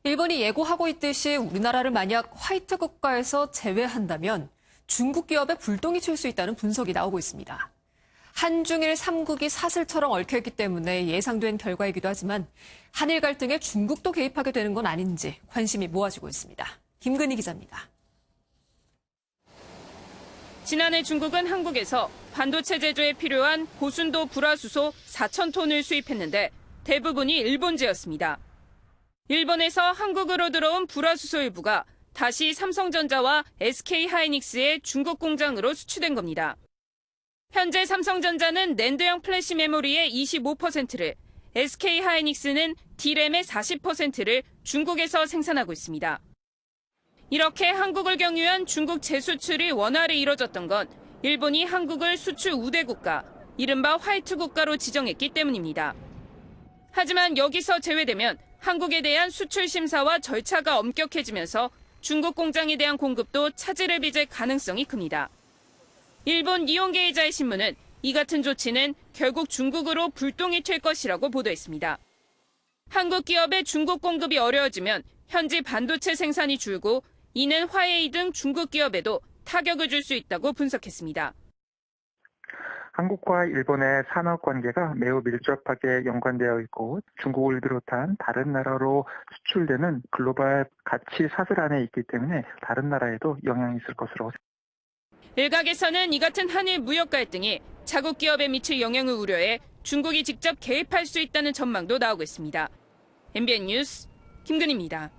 일본이 예고하고 있듯이 우리나라를 만약 화이트 국가에서 제외한다면 중국 기업에 불똥이 칠 수 있다는 분석이 나오고 있습니다. 한중일 3국이 사슬처럼 얽혀있기 때문에 예상된 결과이기도 하지만 한일 갈등에 중국도 개입하게 되는 건 아닌지 관심이 모아지고 있습니다. 김근희 기자입니다. 지난해 중국은 한국에서 반도체 제조에 필요한 고순도 불화수소 4,000톤을 수입했는데 대부분이 일본제였습니다. 일본에서 한국으로 들어온 불화수소 일부가 다시 삼성전자와 SK하이닉스의 중국 공장으로 수출된 겁니다. 현재 삼성전자는 낸드형 플래시 메모리의 25%를, SK하이닉스는 D램의 40%를 중국에서 생산하고 있습니다. 이렇게 한국을 경유한 중국 재수출이 원활히 이뤄졌던 건 일본이 한국을 수출 우대 국가, 이른바 화이트 국가로 지정했기 때문입니다. 하지만 여기서 제외되면 한국에 대한 수출 심사와 절차가 엄격해지면서 중국 공장에 대한 공급도 차질을 빚을 가능성이 큽니다. 일본 니혼게이자의 신문은 이 같은 조치는 결국 중국으로 불똥이 튈 것이라고 보도했습니다. 한국 기업의 중국 공급이 어려워지면 현지 반도체 생산이 줄고 이는 화웨이 등 중국 기업에도 타격을 줄 수 있다고 분석했습니다. 한국과 일본의 산업 관계가 매우 밀접하게 연관되어 있고 중국을 비롯한 다른 나라로 수출되는 글로벌 가치 사슬 안에 있기 때문에 다른 나라에도 영향이 있을 것으로 생각합니다. 일각에서는 이 같은 한일 무역 갈등이 자국 기업에 미칠 영향을 우려해 중국이 직접 개입할 수 있다는 전망도 나오고 있습니다. MBN 뉴스 김근희입니다.